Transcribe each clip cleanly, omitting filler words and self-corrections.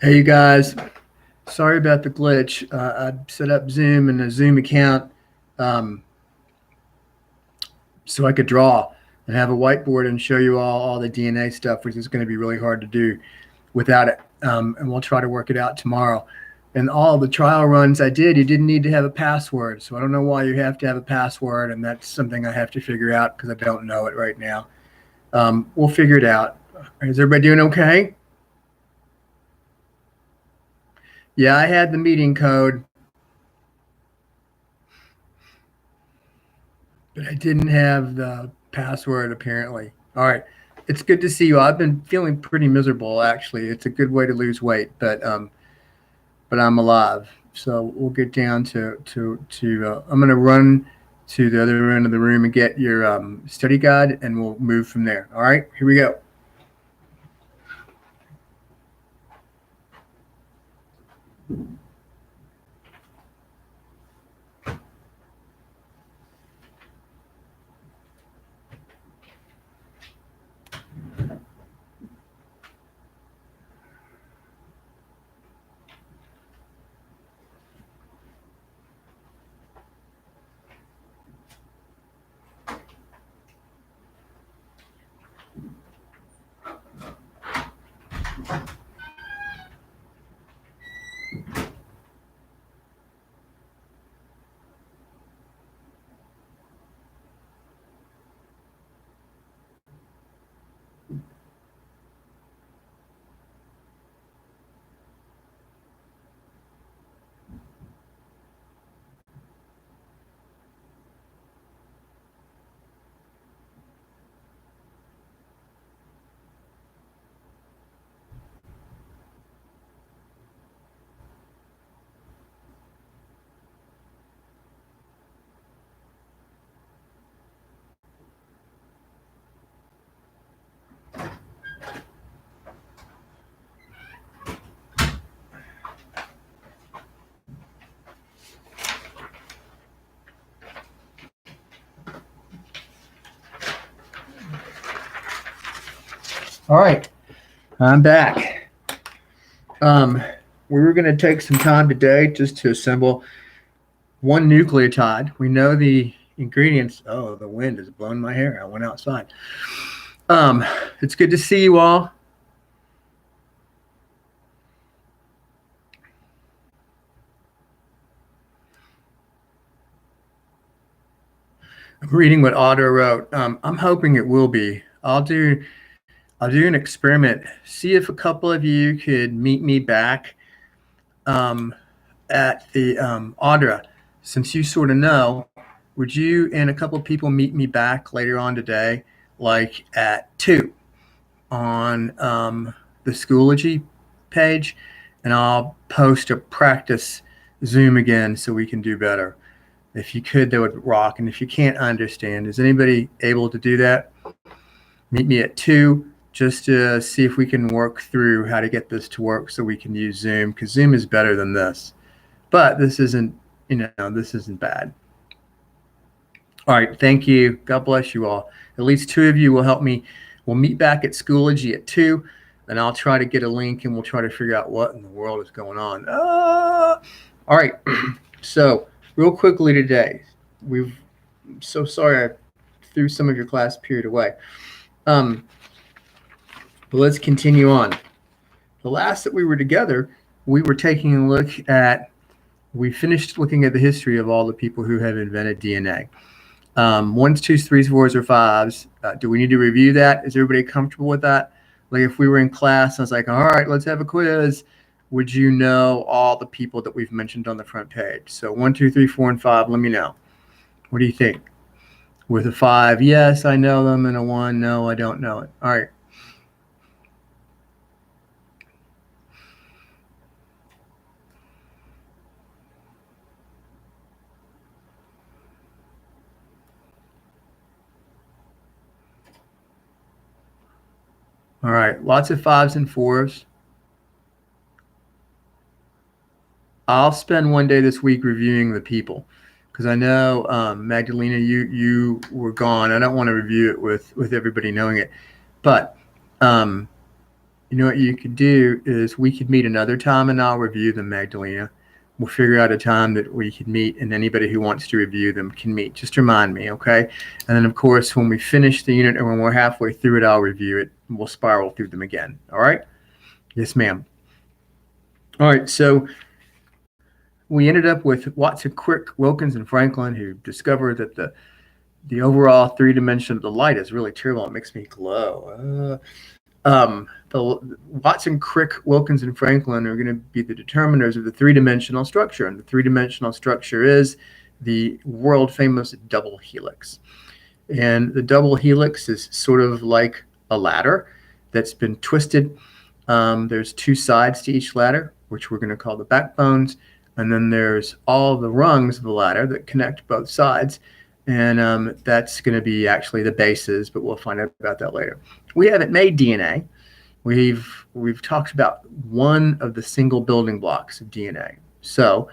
Hey, you guys. Sorry about the glitch. I set up Zoom and a Zoom account um, so I could draw and have a whiteboard and show you all the DNA stuff, which is going to be really hard to do without it. And we'll try to work it out tomorrow. And all the trial runs I did, you didn't need to have a password. So I don't know why you have to have a password. And that's something I have to figure out because I don't know it right now. We'll figure it out. Is everybody doing okay? Yeah, I had the meeting code, but I didn't have the password apparently. All right. It's good to see you. I've been feeling pretty miserable actually. It's a good way to lose weight, but I'm alive. So we'll get down to I'm going to run to the other end of the room and get your study guide and we'll move from there. All right. Here we go. All right. I'm back. Um, we were going to take some time today just to assemble one nucleotide. We know the ingredients. Oh, the wind has blown my hair. I went outside. Um, it's good to see you all. I'm reading what Otto wrote. I'm hoping it will be. I'll do an experiment. See if a couple of you could meet me back um, at the Audra. Since you sort of know, would you and a couple of people meet me back later on today, like at 2 on the Schoology page, and I'll post a practice Zoom again so we can do better. If you could, that would rock. And if you can't, understand. Is anybody able to do that? Meet me at 2 just to see if we can work through how to get this to work so we can use Zoom, because Zoom is better than this. But this isn't, this isn't bad. All right, thank you. God bless you all. At least 2 of you will help me. We'll meet back at Schoology at 2, and I'll try to get a link, and we'll try to figure out what in the world is going on. All right, so real quickly today, I'm so sorry I threw some of your class period away. But let's continue on. The last that we were together, we were taking a look at, we finished looking at the history of all the people who have invented DNA. Ones, twos, threes, fours, or fives. Do we need to review that? Is everybody comfortable with that? Like if we were in class, I was like, all right, let's have a quiz. Would you know all the people that we've mentioned on the front page? So 1, 2, 3, 4, and 5, let me know. What do you think? With a 5, yes, I know them, and a 1, no, I don't know it. All right. All right, lots of 5s and 4s. I'll spend one day this week reviewing the people, because I know Magdalena, you were gone. I don't want to review it with everybody knowing it, but You know what you could do is we could meet another time and I'll review them, Magdalena. We'll figure out a time that we can meet and anybody who wants to review them can meet. Just remind me, okay? And then, of course, when we finish the unit or when we're halfway through it, I'll review it and we'll spiral through them again. All right? Yes, ma'am. All right, so we ended up with Watson, Crick, Wilkins, and Franklin, who discovered that the overall 3 dimension of the light is really terrible. It makes me glow. The Watson, Crick, Wilkins, and Franklin are going to be the determiners of the 3-dimensional structure. And the 3-dimensional structure is the world famous double helix. And the double helix is sort of like a ladder that's been twisted. There's 2 sides to each ladder, which we're going to call the backbones. And then there's all the rungs of the ladder that connect both sides. And that's going to be actually the bases, but we'll find out about that later. We haven't made DNA. We've talked about one of the single building blocks of DNA. So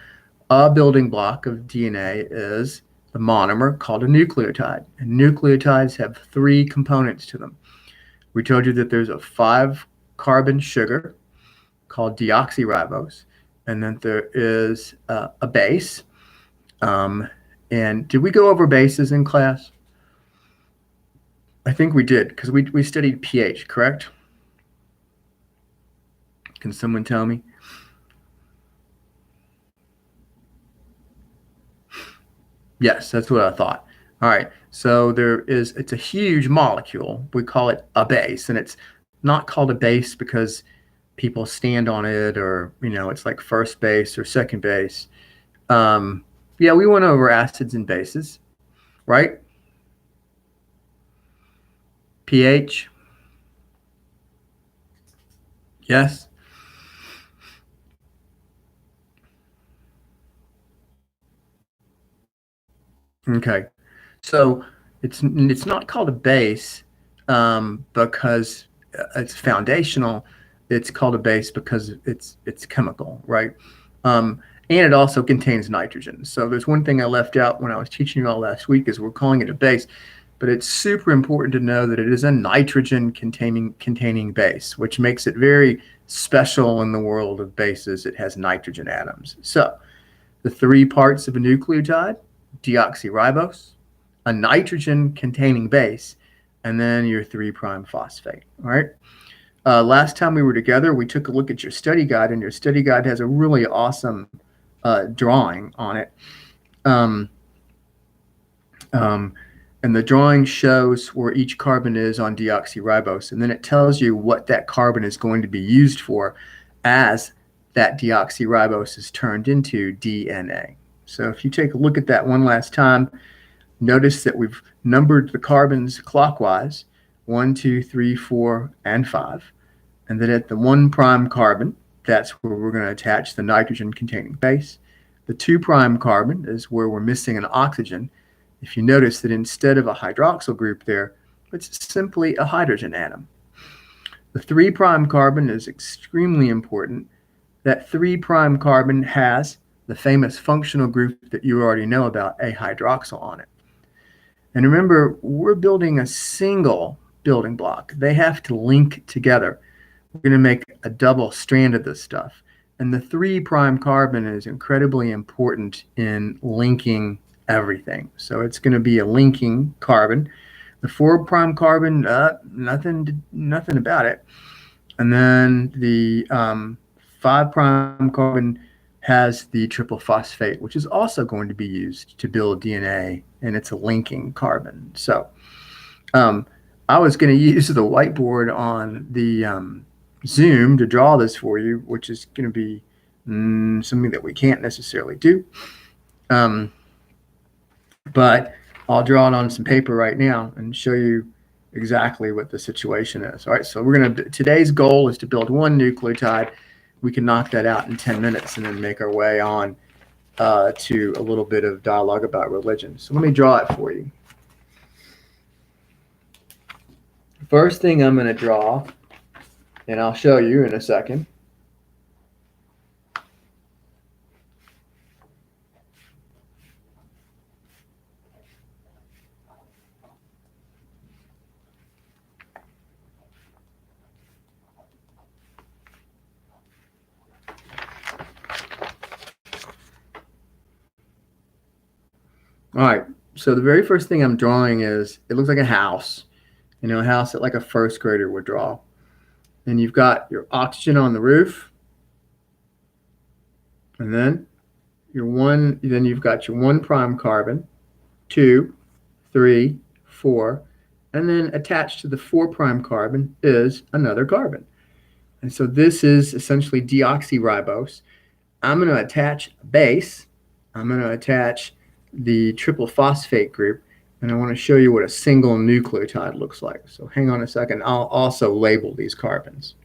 a building block of DNA is the monomer called a nucleotide. And nucleotides have 3 components to them. We told you that there's a 5-carbon sugar called deoxyribose, and then there is a base. And did we go over bases in class? I think we did, because we studied pH, correct? Can someone tell me? Yes, that's what I thought. All right, so it's a huge molecule. We call it a base, and it's not called a base because people stand on it or, it's like first base or second base. Yeah, we went over acids and bases, right? pH. Yes. Okay. So it's not called a base because it's foundational. It's called a base because it's chemical, right? And it also contains nitrogen. So there's one thing I left out when I was teaching you all last week is we're calling it a base, but it's super important to know that it is a nitrogen containing base, which makes it very special in the world of bases. It has nitrogen atoms. So the 3 parts of a nucleotide: deoxyribose, a nitrogen containing base, and then your 3' phosphate. All right. Last time we were together, we took a look at your study guide, and your study guide has a really awesome drawing on it. And the drawing shows where each carbon is on deoxyribose, and then it tells you what that carbon is going to be used for as that deoxyribose is turned into DNA. So if you take a look at that one last time, notice that we've numbered the carbons clockwise, 1, 2, 3, 4, and 5. And then at the 1' carbon, that's where we're going to attach the nitrogen-containing base. The 2' carbon is where we're missing an oxygen. If you notice that instead of a hydroxyl group there, it's simply a hydrogen atom. The 3' carbon is extremely important. That 3' carbon has the famous functional group that you already know about, a hydroxyl on it. And remember, we're building a single building block. They have to link together. We're going to make a double strand of this stuff. And the 3' carbon is incredibly important in linking everything. So it's going to be a linking carbon. The 4' carbon, nothing about it. And then the 5' carbon has the triple phosphate, which is also going to be used to build DNA, and it's a linking carbon. So I was going to use the whiteboard on the Zoom to draw this for you, which is going to be something that we can't necessarily do. But I'll draw it on some paper right now and show you exactly what the situation is. All right, so today's goal is to build one nucleotide. We can knock that out in 10 minutes and then make our way on to a little bit of dialogue about religion. So let me draw it for you. First thing I'm going to draw, and I'll show you in a second, All right. So the very first thing I'm drawing is, it looks like a house, a house that like a first grader would draw. And you've got your oxygen on the roof, and then you've got your 1' carbon, 2, 3, 4, and then attached to the 4' carbon is another carbon. And so this is essentially deoxyribose. I'm going to attach a base. I'm going to attach the triple phosphate group, and I want to show you what a single nucleotide looks like. So hang on a second. I'll also label these carbons.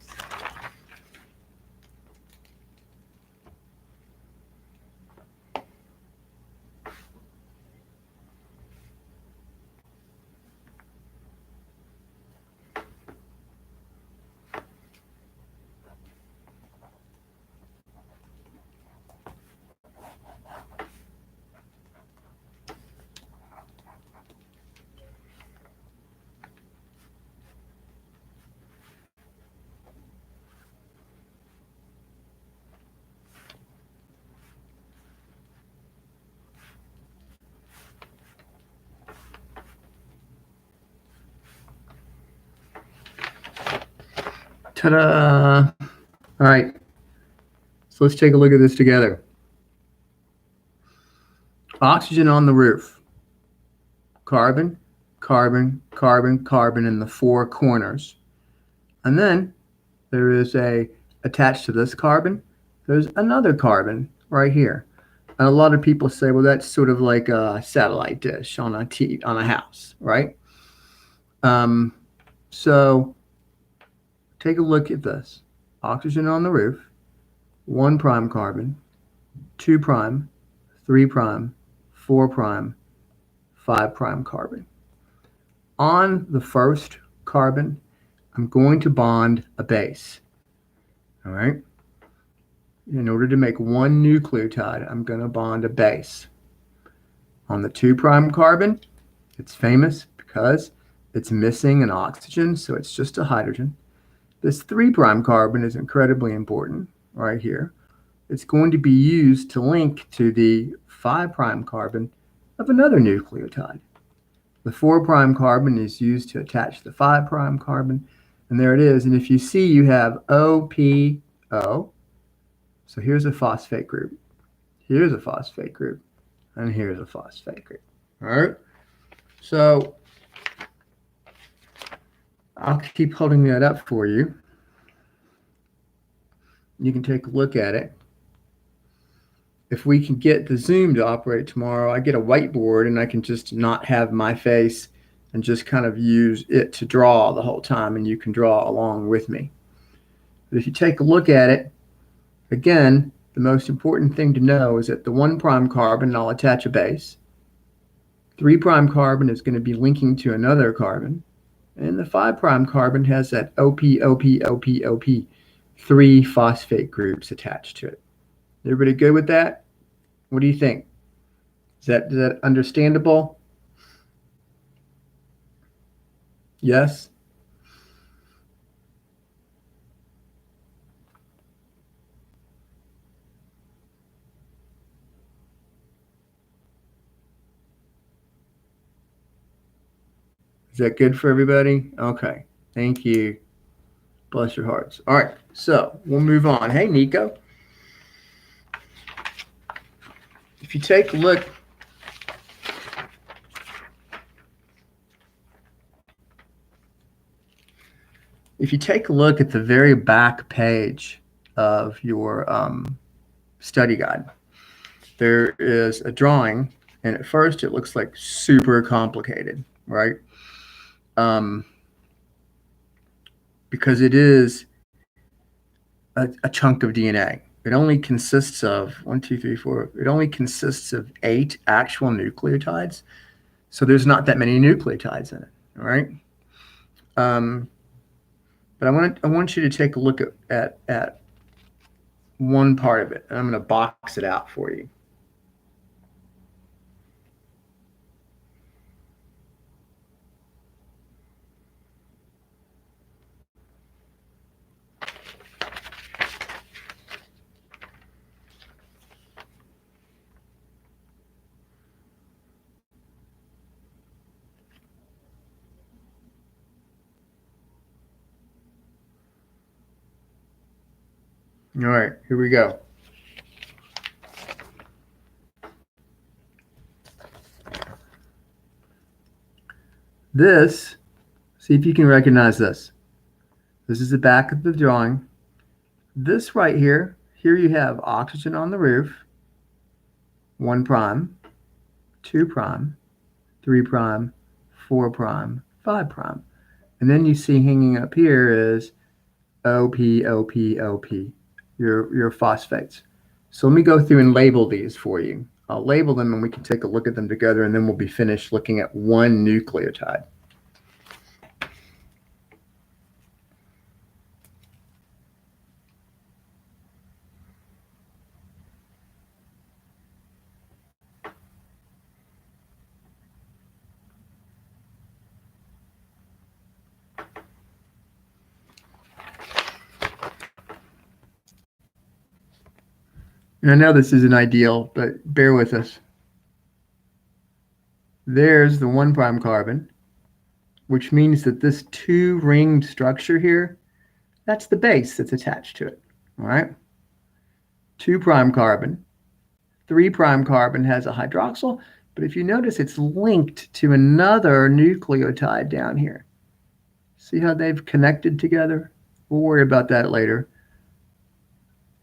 Ta-da! All right, so let's take a look at this together. Oxygen on the roof. Carbon, carbon, carbon, carbon in the 4 corners. And then there is attached to this carbon, there's another carbon right here. And a lot of people say, well, that's sort of like a satellite dish on a house, right? So take a look at this. Oxygen on the roof, 1' carbon, 2', 3', 4', 5' carbon. On the first carbon, I'm going to bond a base. All right? In order to make one nucleotide, I'm going to bond a base. On the 2' carbon, it's famous because it's missing an oxygen, so it's just a hydrogen. This 3' carbon is incredibly important right here. It's going to be used to link to the 5' carbon of another nucleotide. The 4' carbon is used to attach the 5' carbon, and there it is. And if you see, you have OPO. So here's a phosphate group. Here's a phosphate group. And here's a phosphate group. All right. So I'll keep holding that up for you. You can take a look at it. If we can get the Zoom to operate tomorrow, I get a whiteboard and I can just not have my face and just kind of use it to draw the whole time, and you can draw along with me. But if you take a look at it, again, the most important thing to know is that the 1' carbon, I'll attach a base. 3' carbon is going to be linking to another carbon. And the 5' carbon has that OP, 3 phosphate groups attached to it. Everybody good with that? What do you think? Is that understandable? Yes? Is that good for everybody? Okay. Thank you. Bless your hearts. All right. So we'll move on. Hey, Nico. If you take a look, at the very back page of your study guide, there is a drawing, and at first it looks like super complicated, right? Because it is a chunk of DNA. It only consists of 1, 2, 3, 4. It only consists of 8 actual nucleotides. So there's not that many nucleotides in it. All right. But I want you to take a look at one part of it, and I'm going to box it out for you. All right, here we go. This, see if you can recognize this. This is the back of the drawing. This right here, here you have oxygen on the roof, 1 prime, 2 prime, 3 prime, 4 prime, 5 prime. And then you see hanging up here is OP, OP, OP, your phosphates. So let me go through and label these for you. I'll label them and we can take a look at them together, and then we'll be finished looking at one nucleotide. And I know this isn't ideal, but bear with us. There's the 1 prime carbon, which means that this 2-ringed structure here, that's the base that's attached to it. All right. 2 prime carbon. 3 prime carbon has a hydroxyl, but if you notice, it's linked to another nucleotide down here. See how they've connected together? We'll worry about that later.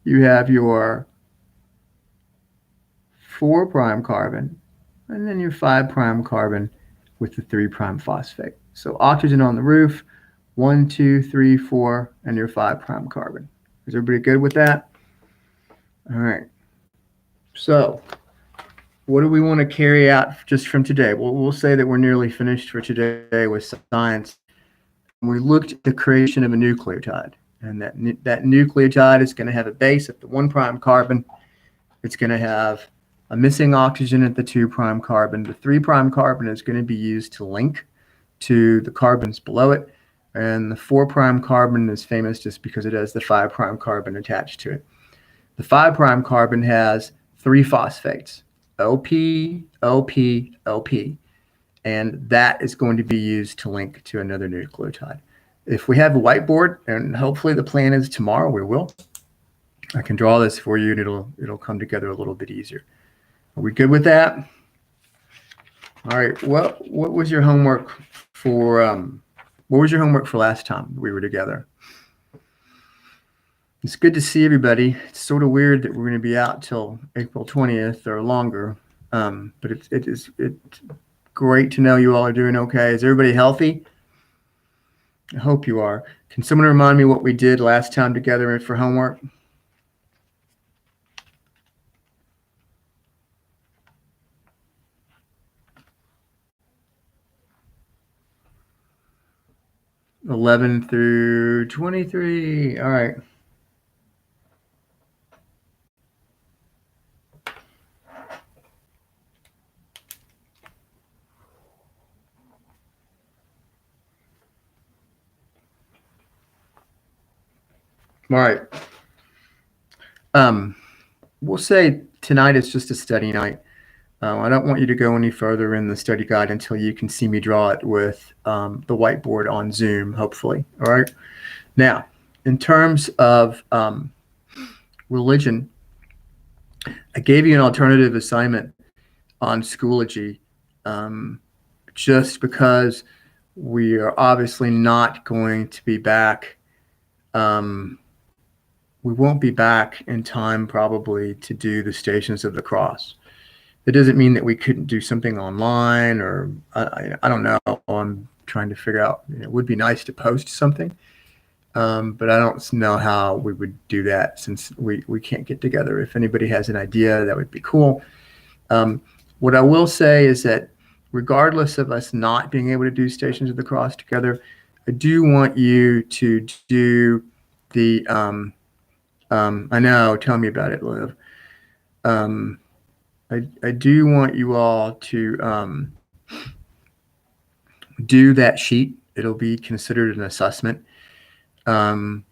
You have your 4 prime carbon, and then your 5 prime carbon with the 3 prime phosphate. So oxygen on the roof, 1, 2, 3, 4, and your 5 prime carbon. Is everybody good with that? All right. So what do we want to carry out just from today? Well, we'll say that we're nearly finished for today with science. We looked at the creation of a nucleotide, and that nucleotide is going to have a base at the 1 prime carbon. It's going to have a missing oxygen at the 2 prime carbon. The 3 prime carbon is going to be used to link to the carbons below it. And the 4 prime carbon is famous just because it has the 5 prime carbon attached to it. The 5 prime carbon has 3 phosphates, OP, OP, OP. And that is going to be used to link to another nucleotide. If we have a whiteboard, and hopefully the plan is tomorrow, we will, I can draw this for you and it'll come together a little bit easier. Are we good with that? All right. What was your homework for? What was your homework for last time we were together? It's good to see everybody. It's sort of weird that we're going to be out till April 20th or longer, but it's great to know you all are doing okay. Is everybody healthy? I hope you are. Can someone remind me what we did last time together for homework? (11 through 23). All right. All right. We'll say tonight is just a study night. I don't want you to go any further in the study guide until you can see me draw it with the whiteboard on Zoom, hopefully. All right. Now, in terms of religion, I gave you an alternative assignment on Schoology just because we are obviously not going to be back. We won't be back in time probably to do the Stations of the Cross. It doesn't mean that we couldn't do something online, or I don't know. I'm trying to figure out. It would be nice to post something, but I don't know how we would do that since we can't get together. If anybody has an idea, that would be cool. What I will say is that regardless of us not being able to do Stations of the Cross together, I do want you to do the I know, tell me about it, Liv. I do want you all to do that sheet. It'll be considered an assessment. And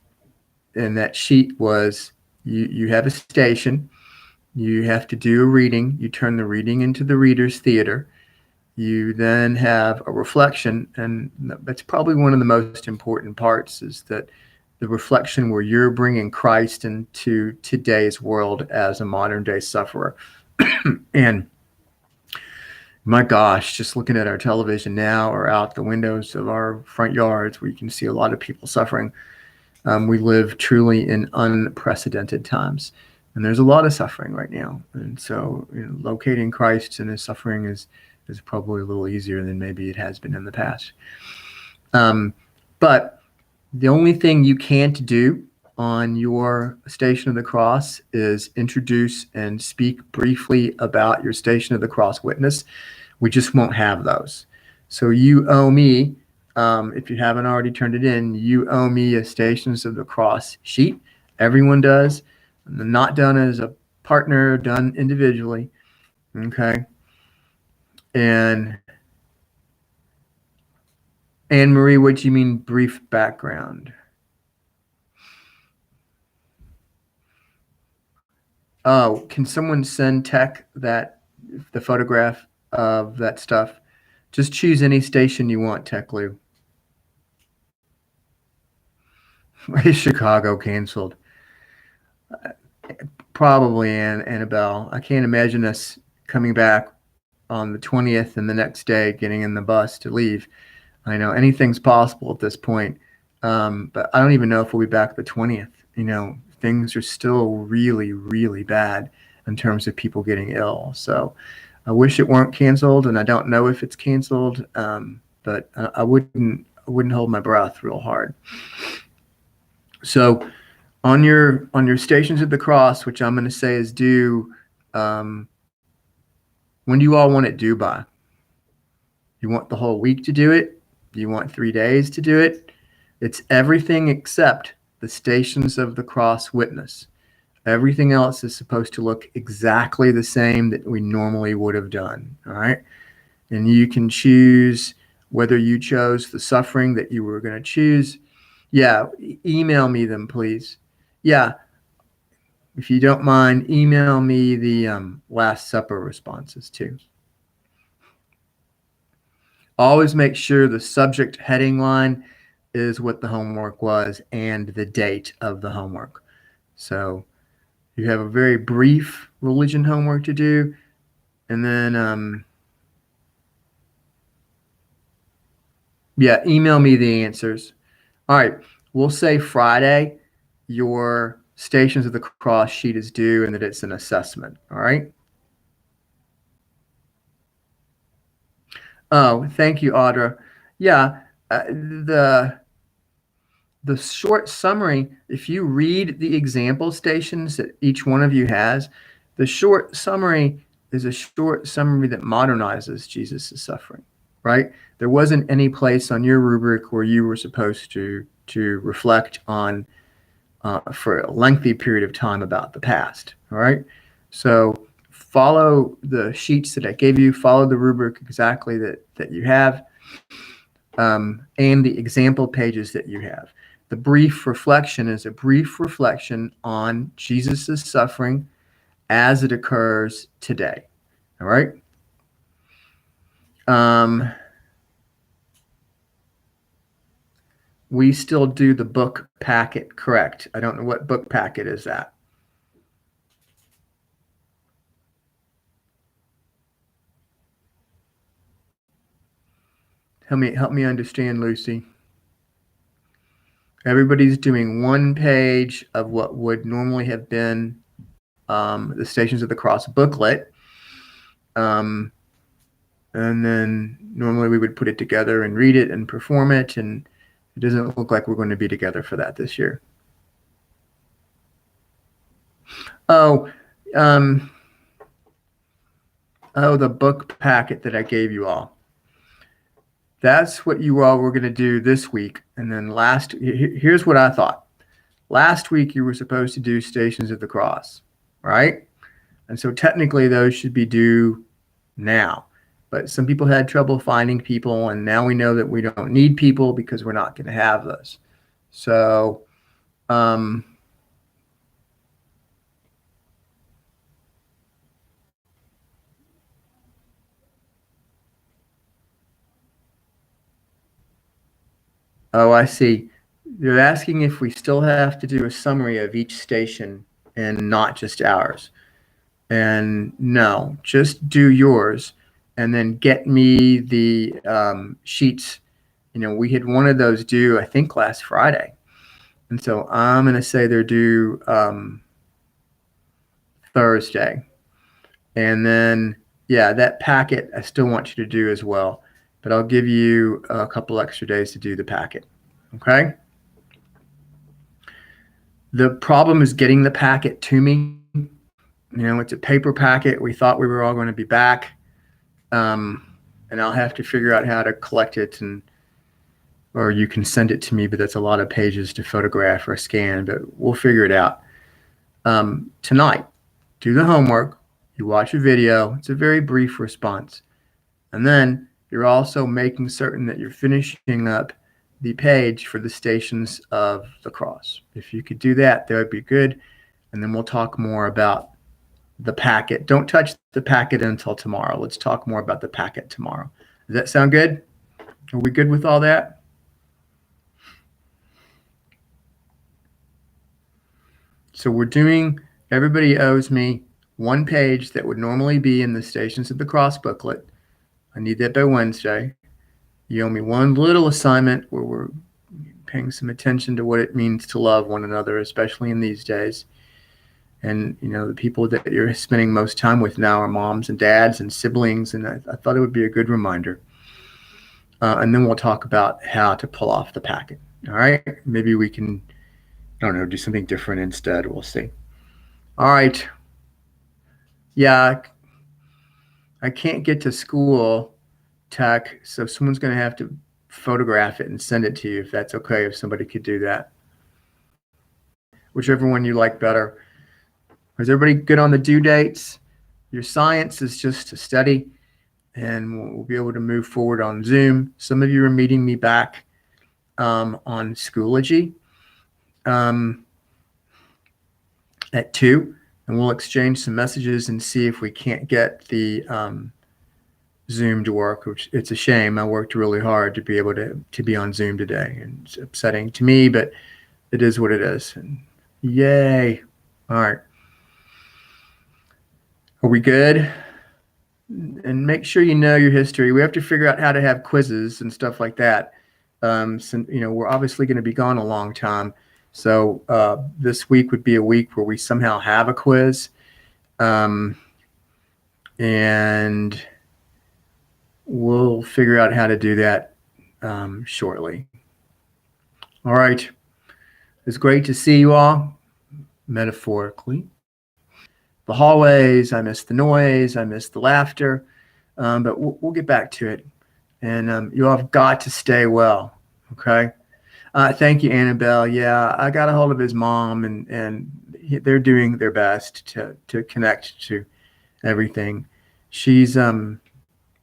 that sheet was you have a station. You have to do a reading. You turn the reading into the reader's theater. You then have a reflection, and that's probably one of the most important parts, is that the reflection where you're bringing Christ into today's world as a modern day sufferer. And my gosh, just looking at our television now or out the windows of our front yards, we can see a lot of people suffering. We live truly in unprecedented times, and there's a lot of suffering right now. And so, locating Christ in his suffering is probably a little easier than maybe it has been in the past. But the only thing you can't do on your Station of the Cross is introduce and speak briefly about your Station of the Cross witness. We just won't have those. So you owe me, if you haven't already turned it in, you owe me a Stations of the Cross sheet. Everyone does. Not done as a partner, done individually. Okay. And Anne Marie, what do you mean brief background? Oh, can someone send tech the photograph of that stuff? Just choose any station you want, Tech Lou. Is Chicago canceled? Probably, Annabelle. I can't imagine us coming back on the 20th and the next day getting in the bus to leave. I know anything's possible at this point, but I don't even know if we'll be back the 20th. Things are still really, really bad in terms of people getting ill. So I wish it weren't canceled, and I don't know if it's canceled, but I wouldn't hold my breath real hard. So on your Stations of the Cross, which I'm going to say is due, when do you all want it due by? You want the whole week to do it? Do you want 3 days to do it? It's everything except the Stations of the Cross witness. Everything else is supposed to look exactly the same that we normally would have done. All right. And you can choose whether you chose the suffering that you were going to choose. Yeah. Email me them, please. Yeah. If you don't mind, email me the Last Supper responses too. Always make sure the subject heading line is what the homework was and the date of the homework. So you have a very brief religion homework to do, and then email me the answers. All right, we'll say Friday your Stations of the Cross sheet is due and that it's an assessment. All right. Oh, thank you, Audra. Yeah, the short summary, if you read the example stations that each one of you has, the short summary is a short summary that modernizes Jesus' suffering, right? There wasn't any place on your rubric where you were supposed to reflect on for a lengthy period of time about the past, all right? So follow the sheets that I gave you, follow the rubric exactly that you have, and the example pages that you have. The brief reflection is a brief reflection on Jesus' suffering as it occurs today. All right. We still do the book packet, correct? I don't know what book packet is that. Help me understand, Lucy. Everybody's doing one page of what would normally have been the Stations of the Cross booklet. And then normally we would put it together and read it and perform it. And it doesn't look like we're going to be together for that this year. Oh, the book packet that I gave you all. That's what you all were going to do this week. And then here's what I thought. Last week you were supposed to do Stations of the Cross, right? And so technically those should be due now. But some people had trouble finding people, and now we know that we don't need people because we're not going to have those. So, oh, I see. They're asking if we still have to do a summary of each station and not just ours. And no, just do yours and then get me the sheets. We had one of those due, I think, last Friday. And so I'm going to say they're due Thursday. And then, yeah, that packet I still want you to do as well. But I'll give you a couple extra days to do the packet. Okay? The problem is getting the packet to me. It's a paper packet. We thought we were all going to be back. And I'll have to figure out how to collect it, or you can send it to me, but that's a lot of pages to photograph or scan, but we'll figure it out. Tonight, do the homework. You watch a video. It's a very brief response. And then you're also making certain that you're finishing up the page for the Stations of the Cross. If you could do that, that would be good. And then we'll talk more about the packet. Don't touch the packet until tomorrow. Let's talk more about the packet tomorrow. Does that sound good? Are we good with all that? So everybody owes me one page that would normally be in the Stations of the Cross booklet. I need that by Wednesday. You owe me one little assignment where we're paying some attention to what it means to love one another, especially in these days. And, the people that you're spending most time with now are moms and dads and siblings, and I thought it would be a good reminder. And then we'll talk about how to pull off the packet. All right? Maybe we can, do something different instead. We'll see. All right. Yeah, I can't get to school tech, so someone's going to have to photograph it and send it to you, if that's okay, if somebody could do that. Whichever one you like better. Is everybody good on the due dates? Your science is just to study, and we'll be able to move forward on Zoom. Some of you are meeting me back on Schoology at 2, and we'll exchange some messages and see if we can't get the Zoom to work, which it's a shame. I worked really hard to be able to be on Zoom today, and it's upsetting to me, but it is what it is. And yay. All right. Are we good? And make sure you know your history. We have to figure out how to have quizzes and stuff like that. We're obviously going to be gone a long time. So this week would be a week where we somehow have a quiz. And we'll figure out how to do that shortly. All right. It's great to see you all, metaphorically. The hallways, I miss the noise, I miss the laughter, but we'll get back to it. And you all have got to stay well, okay? Thank you, Annabelle. Yeah, I got a hold of his mom, and they're doing their best to connect to everything. She's not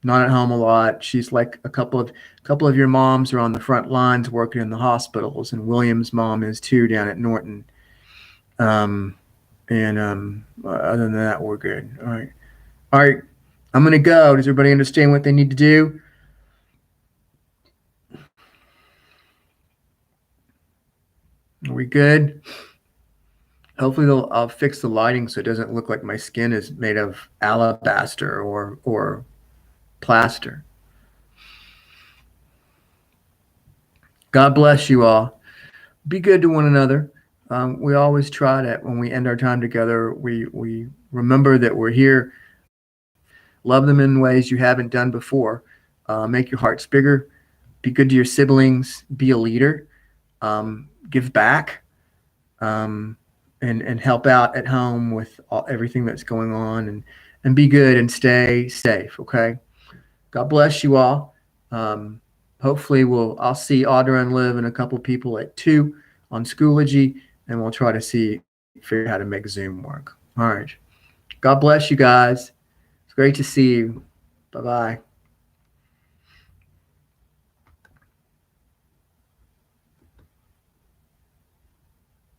at home a lot. She's like a couple of your moms are on the front lines working in the hospitals, and William's mom is too down at Norton. Other than that, we're good. All right. I'm gonna go. Does everybody understand what they need to do? Are we good? Hopefully I'll fix the lighting so it doesn't look like my skin is made of alabaster or plaster. God bless you all. Be good to one another. We always try that when we end our time together. We remember that we're here. Love them in ways you haven't done before. Make your hearts bigger. Be good to your siblings. Be a leader. Give back. And help out at home with everything that's going on. And be good and stay safe, okay? God bless you all. Hopefully I'll see Audra and Liv and a couple people at 2 on Schoology, and we'll try to figure out how to make Zoom work. All right. God bless you guys. It's great to see you. Bye-bye.